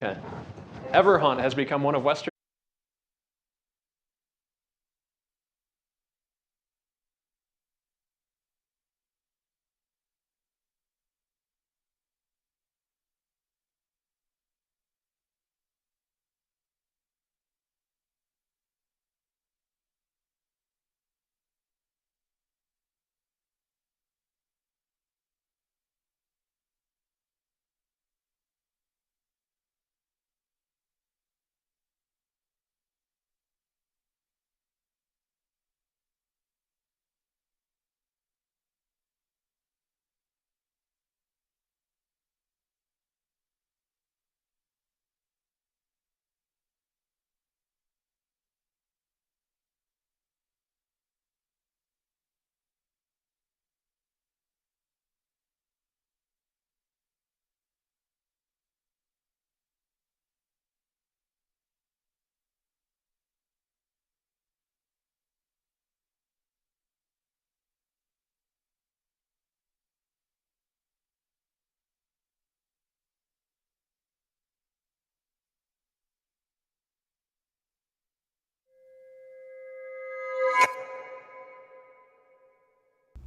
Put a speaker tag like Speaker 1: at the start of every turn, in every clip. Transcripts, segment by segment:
Speaker 1: Okay. Everhunt has become one of Western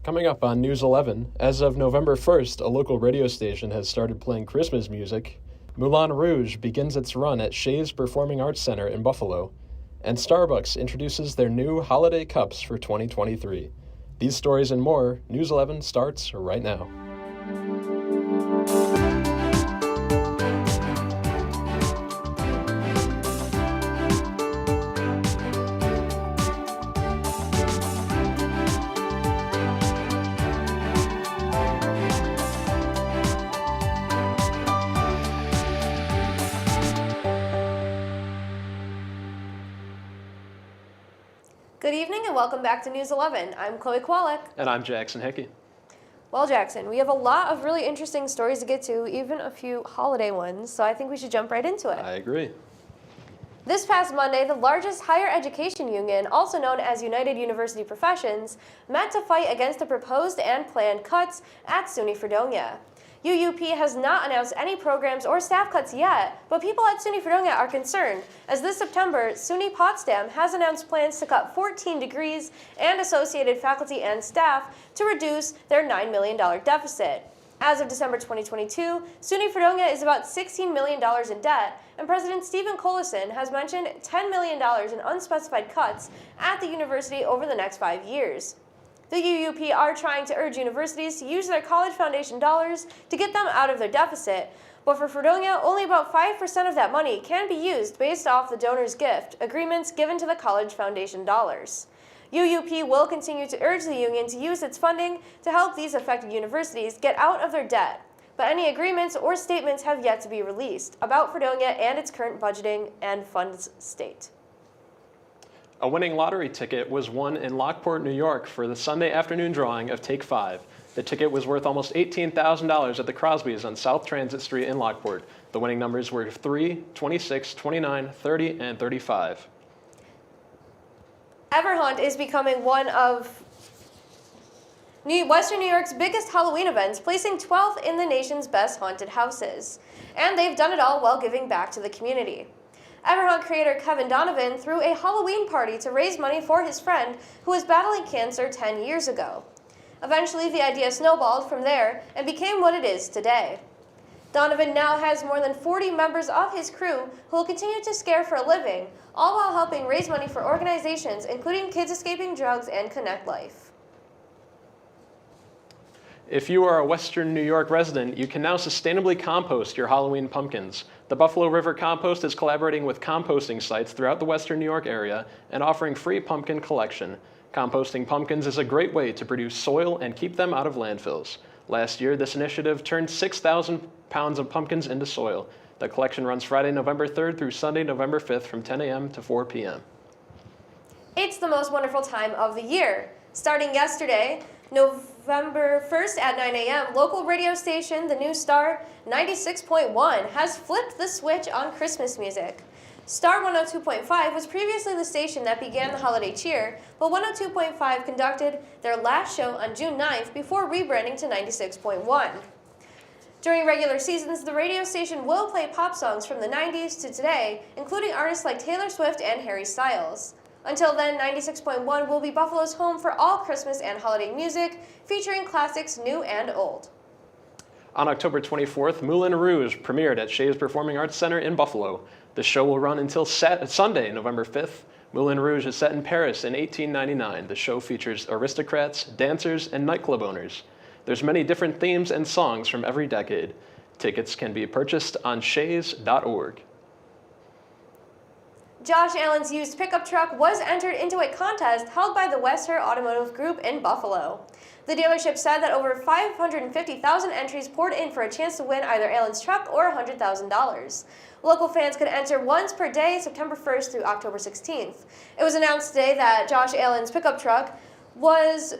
Speaker 1: Coming up on News 11, as of November 1st, a local radio station has started playing Christmas music. Moulin Rouge begins its run at Shays Performing Arts Center in Buffalo. And Starbucks introduces their new holiday cups for 2023. These stories and more, News 11 starts right now.
Speaker 2: Good evening and welcome back to News 11. I'm Chloe Kwolek.
Speaker 1: And I'm Jackson Hickey.
Speaker 2: Well, Jackson, we have a lot of really interesting stories to get to, even a few holiday ones, so I think we should jump right into it.
Speaker 1: I agree.
Speaker 2: This past Monday, the largest higher education union, also known as United University Professions, met to fight against the proposed and planned cuts at SUNY Fredonia. UUP has not announced any programs or staff cuts yet, but people at SUNY Fredonia are concerned, as this September, SUNY Potsdam has announced plans to cut 14 degrees and associated faculty and staff to reduce their $9 million deficit. As of December 2022, SUNY Fredonia is about $16 million in debt, and President Stephen Collison has mentioned $10 million in unspecified cuts at the university over the next 5 years. The UUP are trying to urge universities to use their college foundation dollars to get them out of their deficit, but for Fredonia, only about 5% of that money can be used based off the donor's gift agreements given to the college foundation dollars. UUP will continue to urge the union to use its funding to help these affected universities get out of their debt, but any agreements or statements have yet to be released about Fredonia and its current budgeting and funds state.
Speaker 1: A winning lottery ticket was won in Lockport, New York for the Sunday afternoon drawing of Take 5. The ticket was worth almost $18,000 at the Crosby's on South Transit Street in Lockport. The winning numbers were 3, 26, 29, 30, and 35.
Speaker 2: Everhunt is becoming one of Western New York's biggest Halloween events, placing 12th in the nation's best haunted houses. And they've done it all while giving back to the community. Everhunt creator Kevin Donovan threw a Halloween party to raise money for his friend who was battling cancer 10 years ago. Eventually, the idea snowballed from there and became what it is today. Donovan now has more than 40 members of his crew who will continue to scare for a living, all while helping raise money for organizations including Kids Escaping Drugs and Connect Life.
Speaker 1: If you are a Western New York resident, you can now sustainably compost your Halloween pumpkins. The Buffalo River Compost is collaborating with composting sites throughout the Western New York area and offering free pumpkin collection. Composting pumpkins is a great way to produce soil and keep them out of landfills. Last year, this initiative turned 6,000 pounds of pumpkins into soil. The collection runs Friday, November 3rd through Sunday, November 5th from 10 a.m. to 4 p.m.
Speaker 2: It's the most wonderful time of the year. Starting yesterday, November 1st at 9 a.m., local radio station, the New Star 96.1, has flipped the switch on Christmas music. Star 102.5 was previously the station that began the holiday cheer, but 102.5 conducted their last show on June 9th before rebranding to 96.1. During regular seasons, the radio station will play pop songs from the 90s to today, including artists like Taylor Swift and Harry Styles. Until then, 96.1 will be Buffalo's home for all Christmas and holiday music, featuring classics new and old.
Speaker 1: On October 24th, Moulin Rouge premiered at Shays Performing Arts Center in Buffalo. The show will run until Sunday, November 5th. Moulin Rouge is set in Paris in 1899. The show features aristocrats, dancers, and nightclub owners. There's many different themes and songs from every decade. Tickets can be purchased on shays.org.
Speaker 2: Josh Allen's used pickup truck was entered into a contest held by the Westher Automotive Group in Buffalo. The dealership said that over 550,000 entries poured in for a chance to win either Allen's truck or $100,000. Local fans could enter once per day, September 1st through October 16th. It was announced today that Josh Allen's pickup truck was,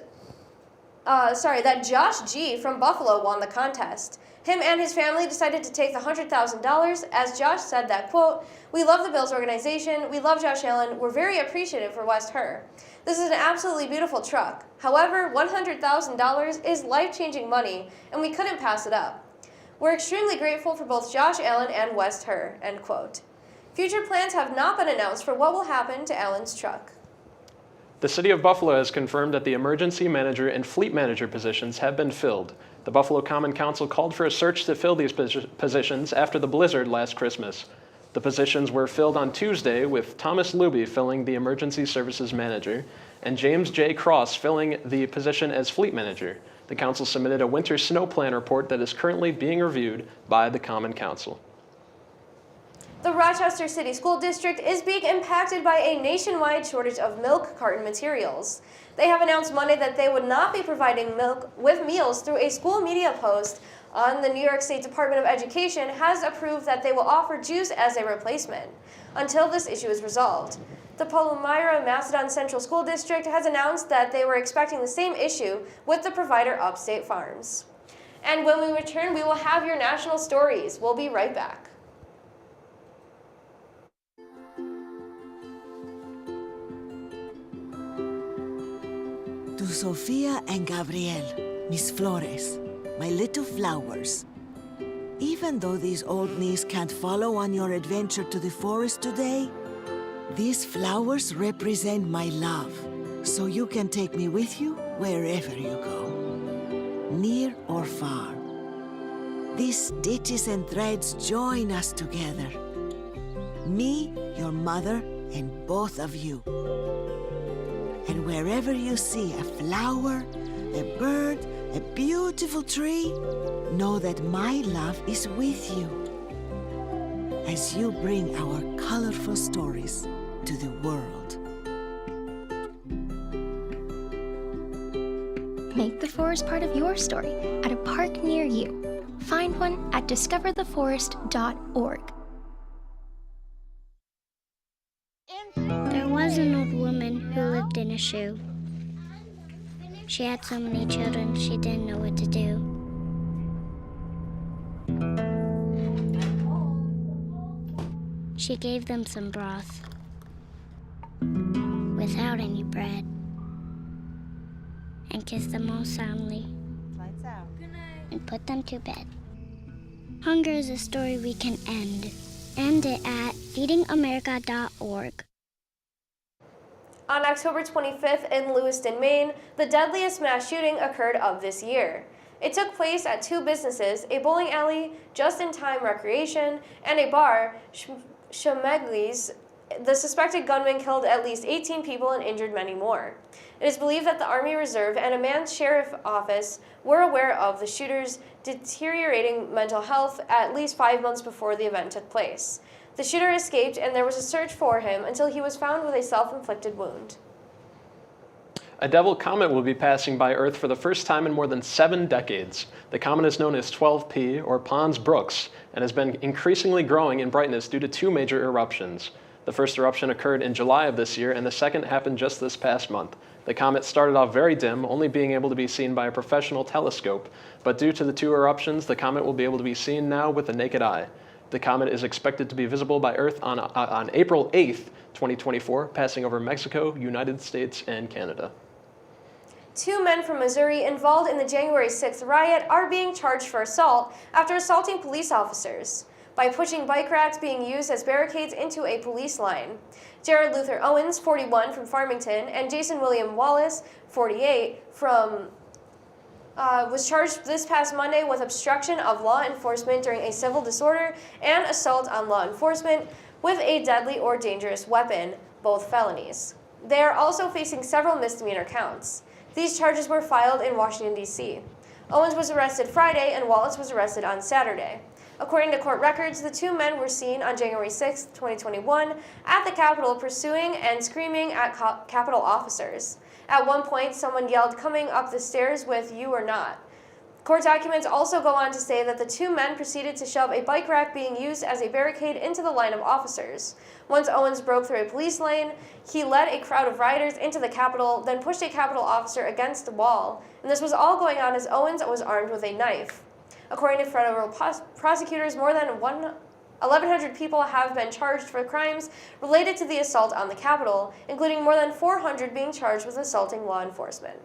Speaker 2: that Josh G. from Buffalo won the contest. Him and his family decided to take the $100,000, as Josh said that, quote, "We love the Bills organization, we love Josh Allen, we're very appreciative for Westher. This is an absolutely beautiful truck. However, $100,000 is life-changing money, and we couldn't pass it up. We're extremely grateful for both Josh Allen and Westher," end quote. Future plans have not been announced for what will happen to Allen's truck.
Speaker 1: The City of Buffalo has confirmed that the emergency manager and fleet manager positions have been filled. The Buffalo Common Council called for a search to fill these positions after the blizzard last Christmas. The positions were filled on Tuesday, with Thomas Luby filling the emergency services manager and James J. Cross filling the position as fleet manager. The council submitted a winter snow plan report that is currently being reviewed by the Common Council.
Speaker 2: The Rochester City School District is being impacted by a nationwide shortage of milk carton materials. They have announced Monday that they would not be providing milk with meals through a school media post. The New York State Department of Education has approved that they will offer juice as a replacement until this issue is resolved. The Palmyra Macedon Central School District has announced that they were expecting the same issue with the provider Upstate Farms. And when we return, we will have your national stories. We'll be right back.
Speaker 3: To Sofia and Gabriel, mis flores, my little flowers. Even though these old knees can't follow on your adventure to the forest today, these flowers represent my love, so you can take me with you wherever you go, near or far. These stitches and threads join us together. Me, your mother, and both of you. And wherever you see a flower, a bird, a beautiful tree, know that my love is with you as you bring our colorful stories to the world.
Speaker 4: Make the forest part of your story at a park near you. Find one at discovertheforest.org.
Speaker 5: There was an old woman who lived in a shoe. She had so many children, she didn't know what to do. She gave them some broth without any bread and kissed them all soundly and put them to bed. Hunger is a story we can end. End it at feedingamerica.org.
Speaker 2: On October 25th in Lewiston, Maine, the deadliest mass shooting occurred of this year. It took place at two businesses, a bowling alley, just-in-time recreation, and a bar, Schmegli's. The suspected gunman killed at least 18 people and injured many more. It is believed that the Army Reserve and a manned sheriff office were aware of the shooter's deteriorating mental health at least 5 months before the event took place. The shooter escaped, and there was a search for him until he was found with a self-inflicted wound.
Speaker 1: A devil comet will be passing by Earth for the first time in more than 7 decades. The comet is known as 12P, or Pons Brooks, and has been increasingly growing in brightness due to 2 major eruptions. The first eruption occurred in July of this year, and the second happened just this past month. The comet started off very dim, only being able to be seen by a professional telescope, but due to the 2 eruptions, the comet will be able to be seen now with the naked eye. The comet is expected to be visible by Earth on April 8th, 2024, passing over Mexico, United States, and Canada.
Speaker 2: 2 men from Missouri involved in the January 6th riot are being charged for assault after assaulting police officers by pushing bike racks being used as barricades into a police line. Jared Luther Owens, 41, from Farmington, and Jason William Wallace, 48, was charged this past Monday with obstruction of law enforcement during a civil disorder and assault on law enforcement with a deadly or dangerous weapon, both felonies. They are also facing several misdemeanor counts. These charges were filed in Washington, D.C. Owens was arrested Friday and Wallace was arrested on Saturday. According to court records, the 2 men were seen on January 6, 2021, at the Capitol pursuing and screaming at Capitol officers. At one point, someone yelled, "Coming up the stairs with you or not." Court documents also go on to say that the 2 men proceeded to shove a bike rack being used as a barricade into the line of officers. Once Owens broke through a police lane, he led a crowd of rioters into the Capitol, then pushed a Capitol officer against the wall. And this was all going on as Owens was armed with a knife. According to federal prosecutors, more than 1,100 people have been charged for crimes related to the assault on the Capitol, including more than 400 being charged with assaulting law enforcement.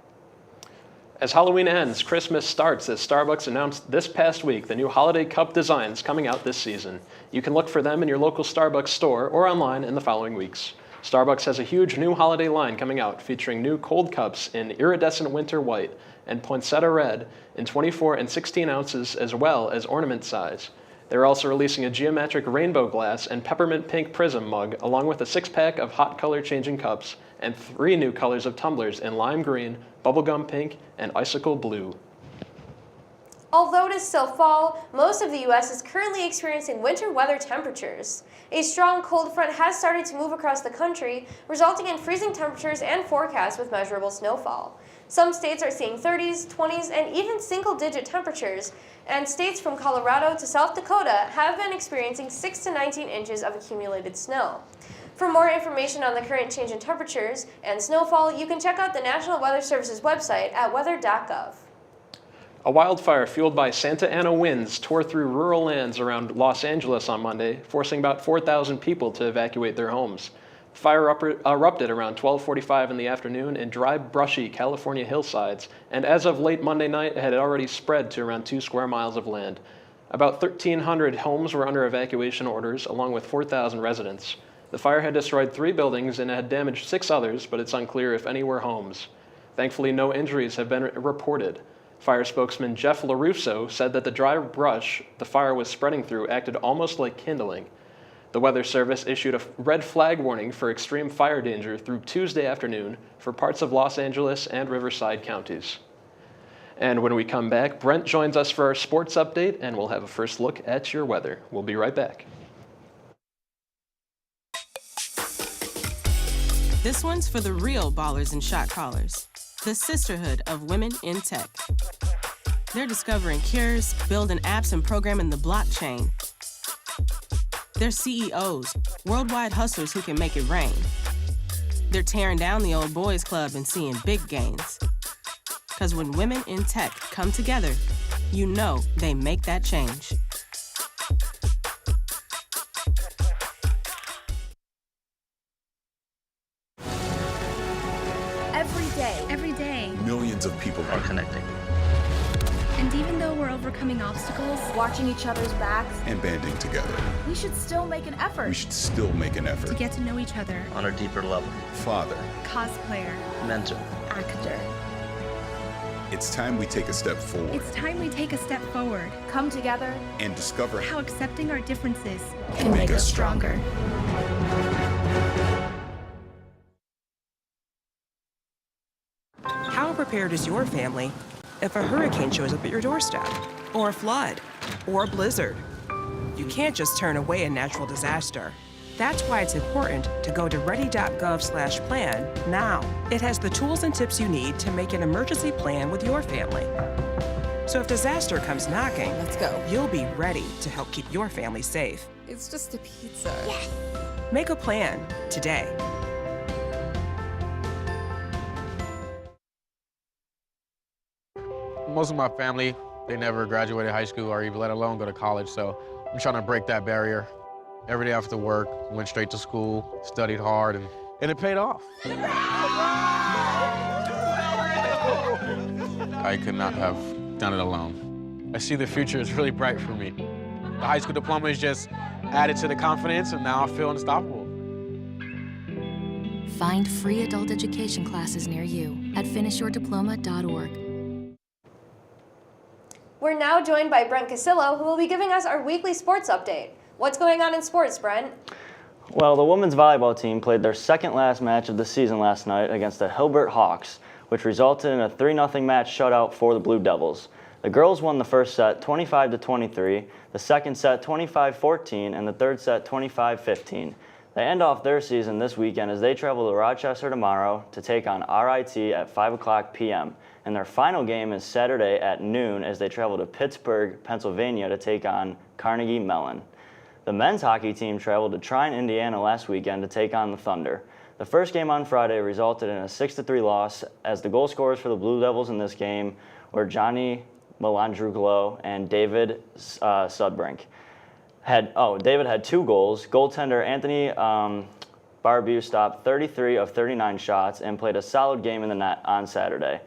Speaker 1: As Halloween ends, Christmas starts as Starbucks announced this past week the new holiday cup designs coming out this season. You can look for them in your local Starbucks store or online in the following weeks. Starbucks has a huge new holiday line coming out featuring new cold cups in iridescent winter white and poinsettia red in 24 and 16 ounces as well as ornament size. They're also releasing a geometric rainbow glass and peppermint pink prism mug along with a 6-pack of hot color changing cups and 3 new colors of tumblers in lime green, bubblegum pink, and icicle blue.
Speaker 2: Although it is still fall, most of the U.S. is currently experiencing winter weather temperatures. A strong cold front has started to move across the country, resulting in freezing temperatures and forecasts with measurable snowfall. Some states are seeing 30s, 20s, and even single-digit temperatures, and states from Colorado to South Dakota have been experiencing 6 to 19 inches of accumulated snow. For more information on the current change in temperatures and snowfall, you can check out the National Weather Service's website at weather.gov.
Speaker 1: A wildfire fueled by Santa Ana winds tore through rural lands around Los Angeles on Monday, forcing about 4,000 people to evacuate their homes. The fire erupted around 12:45 in the afternoon in dry, brushy California hillsides, and as of late Monday night, it had already spread to around 2 square miles of land. About 1,300 homes were under evacuation orders, along with 4,000 residents. The fire had destroyed 3 buildings and had damaged 6 others, but it's unclear if any were homes. Thankfully, no injuries have been reported. Fire spokesman Jeff LaRusso said that the dry brush the fire was spreading through acted almost like kindling. The Weather Service issued a red flag warning for extreme fire danger through Tuesday afternoon for parts of Los Angeles and Riverside counties. And when we come back, Brent joins us for our sports update, and we'll have a first look at your weather. We'll be right back.
Speaker 6: This one's for the real ballers and shot callers, the Sisterhood of Women in Tech. They're discovering cures, building apps, and programming the blockchain. They're CEOs, worldwide hustlers who can make it rain. They're tearing down the old boys club and seeing big gains. Because when women in tech come together, you know they make that change.
Speaker 7: Every day,
Speaker 8: millions of people are connecting.
Speaker 7: And even though we're overcoming obstacles,
Speaker 9: watching each other's backs,
Speaker 8: and banding together,
Speaker 9: we should still make an effort.
Speaker 7: To get to know each other
Speaker 10: on a deeper level.
Speaker 8: Father,
Speaker 7: cosplayer,
Speaker 10: mentor,
Speaker 9: actor.
Speaker 8: It's time we take a step forward.
Speaker 7: It's time we take a step forward.
Speaker 9: Come together
Speaker 8: and discover
Speaker 7: how accepting our differences
Speaker 9: can make us stronger.
Speaker 11: How prepared is your family if a hurricane shows up at your doorstep, or a flood, or a blizzard? You can't just turn away a natural disaster. That's why it's important to go to ready.gov/plan now. It has the tools and tips you need to make an emergency plan with your family. So if disaster comes knocking,
Speaker 12: let's go.
Speaker 11: You'll be ready to help keep your family safe.
Speaker 12: It's just a pizza.
Speaker 11: Yes. Make a plan today.
Speaker 13: Most of my family, they never graduated high school or even let alone go to college, so I'm trying to break that barrier. Every day after work, went straight to school, studied hard, and it paid off. I could not have done it alone. I see the future is really bright for me. The high school diploma is just added to the confidence, and now I feel unstoppable.
Speaker 10: Find free adult education classes near you at finishyourdiploma.org.
Speaker 2: We're now joined by Brent Casillo, who will be giving us our weekly sports update. What's going on in sports, Brent?
Speaker 12: Well, the women's volleyball team played their second last match of the season last night against the Hilbert Hawks, which resulted in a 3-0 match shutout for the Blue Devils. The girls won the first set 25-23, the second set 25-14, and the third set 25-15. They end off their season this weekend as they travel to Rochester tomorrow to take on RIT at 5 o'clock p.m. And their final game is Saturday at noon as they travel to Pittsburgh, Pennsylvania to take on Carnegie Mellon. The men's hockey team traveled to Trine, Indiana last weekend to take on the Thunder. The first game on Friday resulted in a 6-3 loss as the goal scorers for the Blue Devils in this game were Johnny Melandruglo and David Sudbrink. David had 2 goals. Goaltender Anthony Barbeau stopped 33 of 39 shots and played a solid game in the net on Saturday.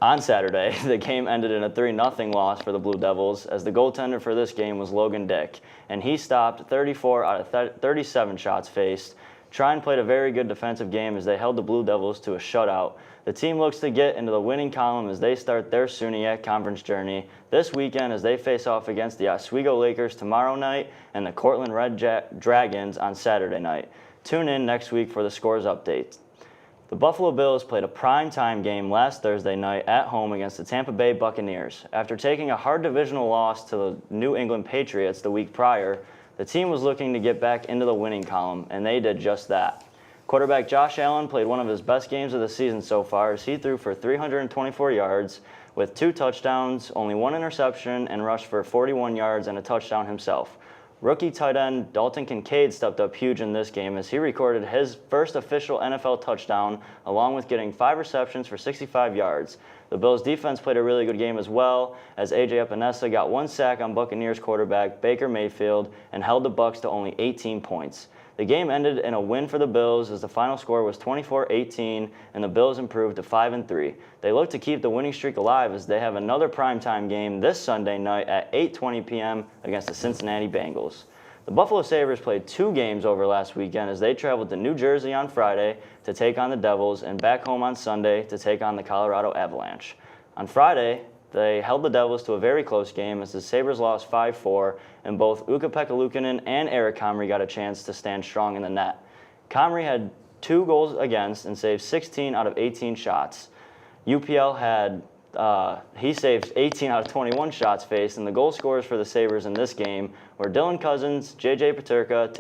Speaker 12: On Saturday, the game ended in a 3-0 loss for the Blue Devils as the goaltender for this game was Logan Dick, and he stopped 34 out of 37 shots faced. Trine played a very good defensive game as they held the Blue Devils to a shutout. The team looks to get into the winning column as they start their SUNYAC conference journey this weekend as they face off against the Oswego Lakers tomorrow night and the Cortland Red Dragons on Saturday night. Tune in next week for the scores update. The Buffalo Bills played a prime-time game last Thursday night at home against the Tampa Bay Buccaneers. After taking a hard divisional loss to the New England Patriots the week prior, the team was looking to get back into the winning column, and they did just that. Quarterback Josh Allen played one of his best games of the season so far as he threw for 324 yards with 2 touchdowns, only 1 interception, and rushed for 41 yards and a touchdown himself. Rookie tight end Dalton Kincaid stepped up huge in this game as he recorded his first official NFL touchdown, along with getting 5 receptions for 65 yards. The Bills' defense played a really good game as well, as A.J. Epinesa got 1 sack on Buccaneers quarterback Baker Mayfield and held the Bucs to only 18 points. The game ended in a win for the Bills as the final score was 24-18, and the Bills improved to 5-3. They look to keep the winning streak alive as they have another primetime game this Sunday night at 8:20 p.m. against the Cincinnati Bengals. The Buffalo Sabres played 2 games over last weekend as they traveled to New Jersey on Friday to take on the Devils and back home on Sunday to take on the Colorado Avalanche. On Friday, they held the Devils to a very close game as the Sabres lost 5-4, and both Ukko-Pekka Luukkonen and Eric Comrie got a chance to stand strong in the net. Comrie had 2 goals against and saved 16 out of 18 shots. UPL had he saved 18 out of 21 shots faced, and the goal scorers for the Sabres in this game were Dylan Cousins, J.J. Peterka,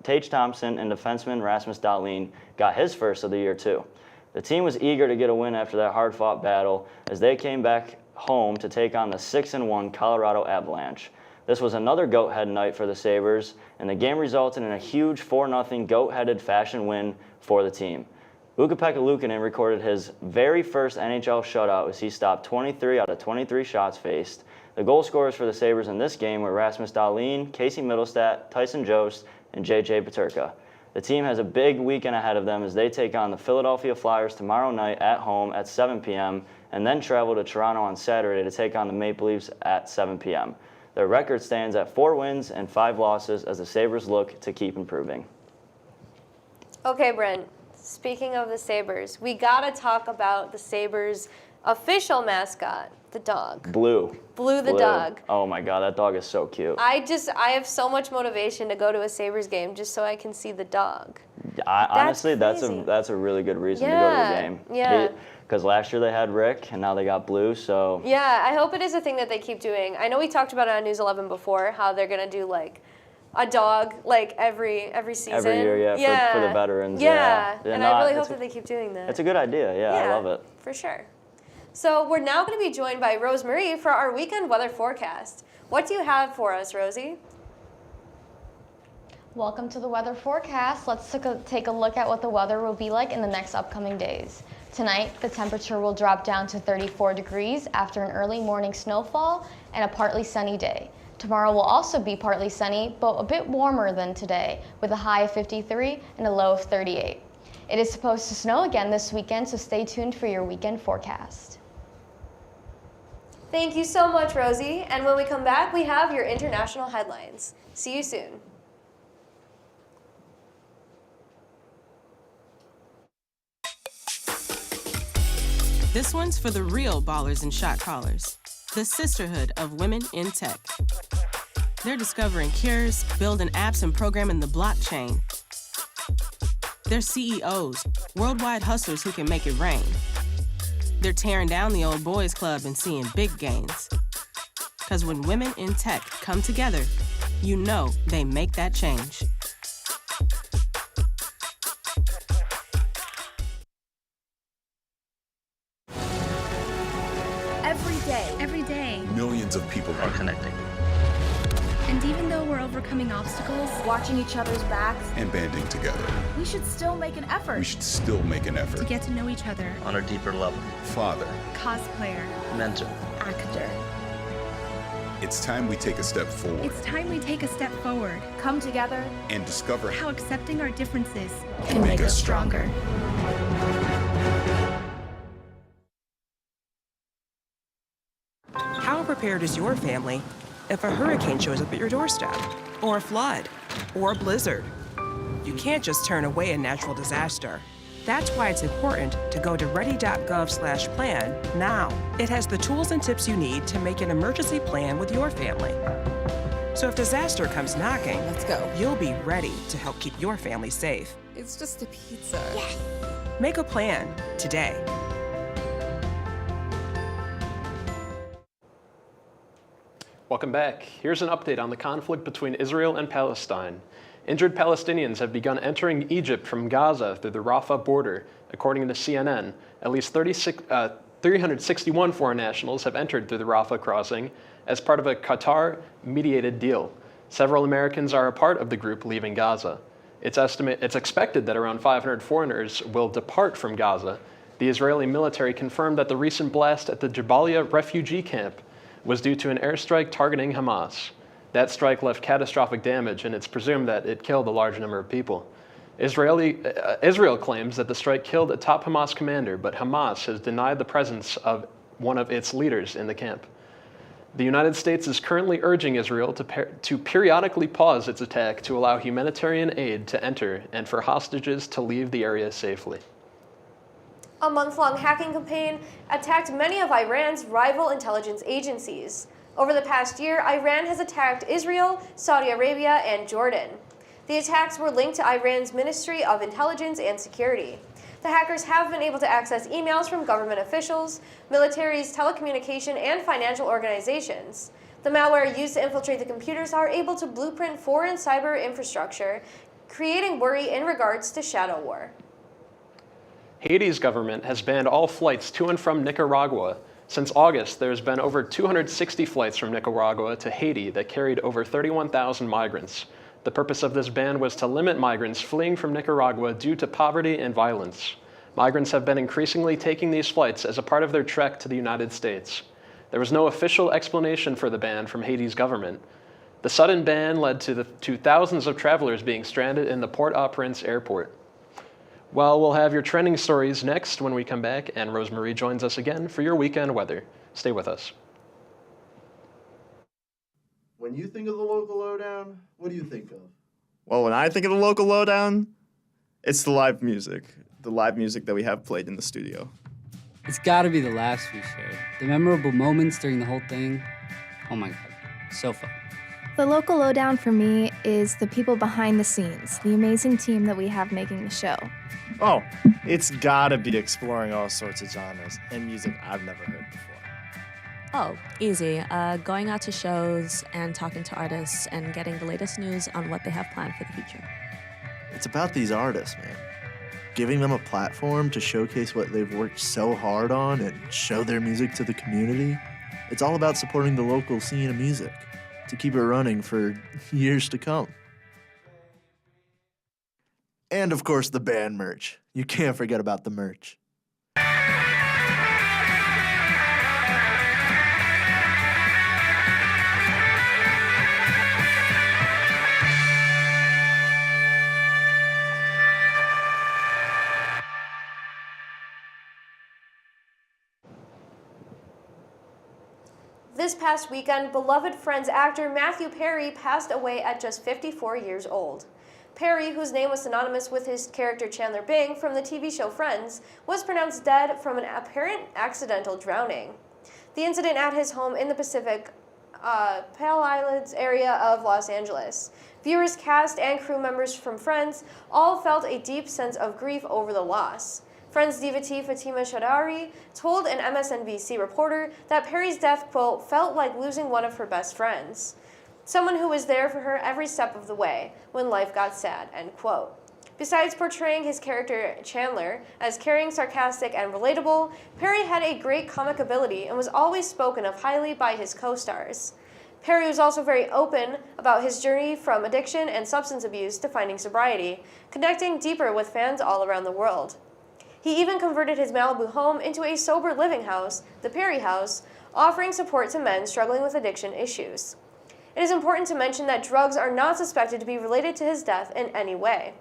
Speaker 12: Tage Thompson, and defenseman Rasmus Dahlin got his first of the year too. The team was eager to get a win after that hard-fought battle as they came back home to take on the 6-1 Colorado Avalanche. This was another goat-head night for the Sabres, and the game resulted in a huge 4-0 goat-headed fashion win for the team. Ukko-Pekka Luukkonen recorded his very first NHL shutout as he stopped 23 out of 23 shots faced. The goal scorers for the Sabres in this game were Rasmus Dahlin, Casey Middlestat, Tyson Jost, and J.J. Peterka. The team has a big weekend ahead of them as they take on the Philadelphia Flyers tomorrow night at home at 7 p.m. and then travel to Toronto on Saturday to take on the Maple Leafs at 7 p.m. Their record stands at 4 wins and 5 losses as the Sabres look to keep improving.
Speaker 2: Okay, Brent. Speaking of the Sabres, we gotta talk about the Sabres' official mascot, the dog.
Speaker 12: Blue.
Speaker 2: Blue the dog.
Speaker 12: Oh my God, that dog is so cute.
Speaker 2: I have so much motivation to go to a Sabres game just so I can see the dog.
Speaker 12: Honestly, that's a really good reason to go to the game.
Speaker 2: Yeah.
Speaker 12: Because last year they had Rick, and now they got Blue, so.
Speaker 2: Yeah, I hope it is a thing that they keep doing. I know we talked about it on News 11 before, how they're gonna do like a dog like every season.
Speaker 12: Every year, yeah. For the veterans.
Speaker 2: Yeah. And I really hope that they keep doing that.
Speaker 12: It's a good idea. Yeah, I love it.
Speaker 2: For sure. So we're now going to be joined by Rose Marie for our weekend weather forecast. What do you have for us, Rosie?
Speaker 14: Welcome to the weather forecast. Let's take a look at what the weather will be like in the next upcoming days. Tonight, the temperature will drop down to 34 degrees after an early morning snowfall and a partly sunny day. Tomorrow will also be partly sunny, but a bit warmer than today, with a high of 53 and a low of 38. It is supposed to snow again this weekend, so stay tuned for your weekend forecast.
Speaker 2: Thank you so much, Rosie. And when we come back, we have your international headlines. See you soon.
Speaker 6: This one's for the real ballers and shot callers, the sisterhood of women in tech. They're discovering cures, building apps, and programming the blockchain. They're CEOs, worldwide hustlers who can make it rain. They're tearing down the old boys club and seeing big gains. Because when women in tech come together, you know they make that change.
Speaker 9: Every day.
Speaker 8: Millions of people are connecting
Speaker 7: And even though we're overcoming obstacles,
Speaker 9: Watching each other's backs,
Speaker 8: and banding together.
Speaker 9: we should still make an effort.
Speaker 8: We should still make an
Speaker 7: to
Speaker 8: effort.
Speaker 7: get to know each other,
Speaker 15: on a deeper level.
Speaker 8: Father,
Speaker 7: cosplayer,
Speaker 15: Mentor.
Speaker 9: Actor.
Speaker 8: it's time we take a step forward
Speaker 7: it's time we take a step forward.
Speaker 9: Come together.
Speaker 8: and discover
Speaker 7: How accepting our differences
Speaker 8: can make us stronger.
Speaker 11: How prepared is your family if a hurricane shows up at your doorstep, or a flood, or a blizzard? You can't just turn away a natural disaster. That's why it's important to go to ready.gov/plan now. It has the tools and tips you need to make an emergency plan with your family. So if disaster comes knocking,
Speaker 16: let's go.
Speaker 11: You'll be ready to help keep your family safe.
Speaker 16: It's just a pizza.
Speaker 11: Yes. Make a plan today.
Speaker 1: Welcome back. Here's an update on the conflict between Israel and Palestine. Injured Palestinians have begun entering Egypt from Gaza through the Rafah border. According to CNN, at least 361 foreign nationals have entered through the Rafah crossing as part of a Qatar-mediated deal. Several Americans are a part of the group leaving Gaza. It's expected that around 500 foreigners will depart from Gaza. The Israeli military confirmed that the recent blast at the Jabalia refugee camp was due to an airstrike targeting Hamas. That strike left catastrophic damage, and it's presumed that it killed a large number of people. Israel claims that the strike killed a top Hamas commander, but Hamas has denied the presence of one of its leaders in the camp. The United States is currently urging Israel to periodically pause its attack to allow humanitarian aid to enter and for hostages to leave the area safely.
Speaker 2: A month-long hacking campaign attacked many of Iran's rival intelligence agencies. Over the past year, Iran has attacked Israel, Saudi Arabia, and Jordan. The attacks were linked to Iran's Ministry of Intelligence and Security. The hackers have been able to access emails from government officials, militaries, telecommunication, and financial organizations. The malware used to infiltrate the computers are able to blueprint foreign cyber infrastructure, creating worry in regards to shadow war.
Speaker 1: Haiti's government has banned all flights to and from Nicaragua. Since August, there's been over 260 flights from Nicaragua to Haiti that carried over 31,000 migrants. The purpose of this ban was to limit migrants fleeing from Nicaragua due to poverty and violence. Migrants have been increasingly taking these flights as a part of their trek to the United States. There was no official explanation for the ban from Haiti's government. The sudden ban led to thousands of travelers being stranded in the Port-au-Prince airport. Well, we'll have your trending stories next when we come back, and Rosemarie joins us again for your weekend weather. Stay with us.
Speaker 17: When you think of the local lowdown, what do you think of?
Speaker 18: Well, when I think of the local lowdown, it's the live music that we have played in the studio.
Speaker 19: It's got to be the laughs we shared. The memorable moments during the whole thing. Oh my God, so fun.
Speaker 20: The local lowdown for me is the people behind the scenes, the amazing team that we have making the show.
Speaker 18: Oh, it's gotta be exploring all sorts of genres and music I've never heard before.
Speaker 21: Oh, easy. Going out to shows and talking to artists and getting the latest news on what they have planned for the future.
Speaker 17: It's about these artists, man. Giving them a platform to showcase what they've worked so hard on and show their music to the community. It's all about supporting the local scene of music to keep it running for years to come. And of course, the band merch. You can't forget about the merch.
Speaker 2: past weekend, beloved Friends actor Matthew Perry passed away at just 54 years old. Perry, whose name was synonymous with his character Chandler Bing from the TV show Friends, was pronounced dead from an apparent accidental drowning. The incident at his home in the Pacific Pale Islands area of Los Angeles. Viewers, cast, and crew members from Friends all felt a deep sense of grief over the loss. Friends devotee Fatima Shadari told an MSNBC reporter that Perry's death, quote, felt like losing one of her best friends. Someone who was there for her every step of the way when life got sad, end quote. Besides portraying his character Chandler as caring, sarcastic, and relatable, Perry had a great comic ability and was always spoken of highly by his co-stars. Perry was also very open about his journey from addiction and substance abuse to finding sobriety, connecting deeper with fans all around the world. He even converted his Malibu home into a sober living house, the Perry House, offering support to men struggling with addiction issues. It is important to mention that drugs are not suspected to be related to his death in any way.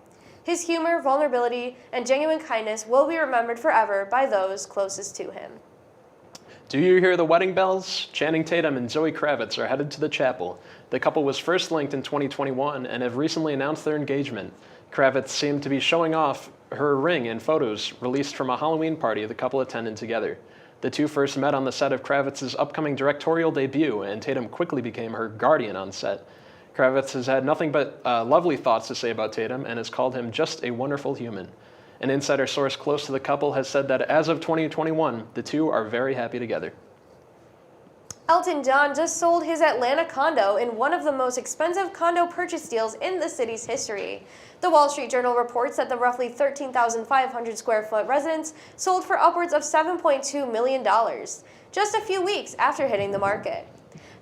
Speaker 2: His humor, vulnerability, and genuine kindness will be remembered forever by those closest to him.
Speaker 1: Do you hear the wedding bells? Channing Tatum and Zoe Kravitz are headed to the chapel. The couple was first linked in 2021 and have recently announced their engagement. Kravitz seemed to be showing off her ring in photos released from a Halloween party the couple attended together. The two first met on the set of Kravitz's upcoming directorial debut, and Tatum quickly became her guardian on set. Kravitz has had nothing but lovely thoughts to say about Tatum and has called him just a wonderful human. An insider source close to the couple has said that as of 2021, the two are very happy together.
Speaker 2: Elton John just sold his Atlanta condo in one of the most expensive condo purchase deals in the city's history. The Wall Street Journal reports that the roughly 13,500 square foot residence sold for upwards of $7.2 million, just a few weeks after hitting the market.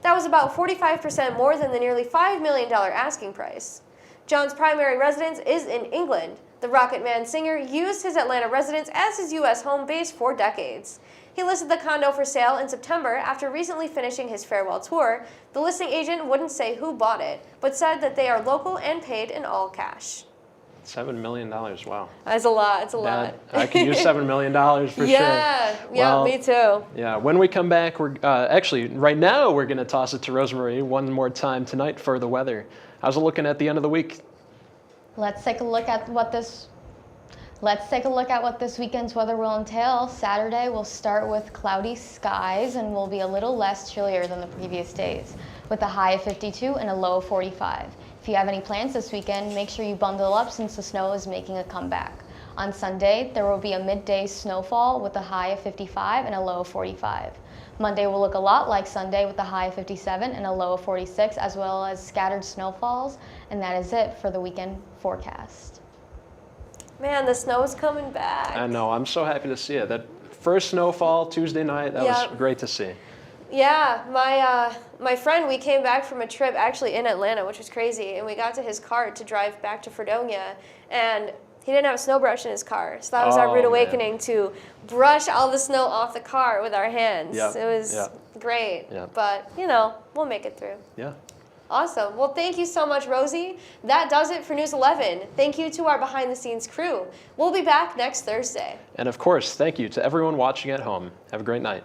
Speaker 2: That was about 45% more than the nearly $5 million asking price. John's primary residence is in England. The Rocket Man singer used his Atlanta residence as his U.S. home base for decades. He listed the condo for sale in September after recently finishing his farewell tour. The listing agent wouldn't say who bought it, but said that they are local and paid in all cash.
Speaker 1: $7 million, wow.
Speaker 2: That's a lot, it's a lot.
Speaker 1: I could use $7 million for
Speaker 2: yeah,
Speaker 1: sure.
Speaker 2: Yeah,
Speaker 1: Well,
Speaker 2: me too.
Speaker 1: Yeah, when we come back, we're actually, right now, we're going to toss it to Rosemarie one more time tonight for the weather. How's it looking at the end of the week?
Speaker 14: Let's take a look at what this weekend's weather will entail. Saturday will start with cloudy skies and will be a little less chillier than the previous days, with a high of 52 and a low of 45. If you have any plans this weekend, make sure you bundle up since the snow is making a comeback. On Sunday, there will be a midday snowfall with a high of 55 and a low of 45. Monday will look a lot like Sunday with a high of 57 and a low of 46, as well as scattered snowfalls, and that is it for the weekend forecast.
Speaker 2: Man, the snow is coming back.
Speaker 1: I know, I'm so happy to see it. That first snowfall Tuesday night, that was great to see.
Speaker 2: Yeah, my friend, we came back from a trip actually in Atlanta, which was crazy, and we got to his car to drive back to Fredonia, and he didn't have a snow brush in his car. So that was our rude awakening to brush all the snow off the car with our hands. It was great, but you know, we'll make it through.
Speaker 1: Yeah.
Speaker 2: Awesome. Well, thank you so much, Rosie. That does it for News 11. Thank you to our behind-the-scenes crew. We'll be back next Thursday.
Speaker 1: And of course, thank you to everyone watching at home. Have a great night.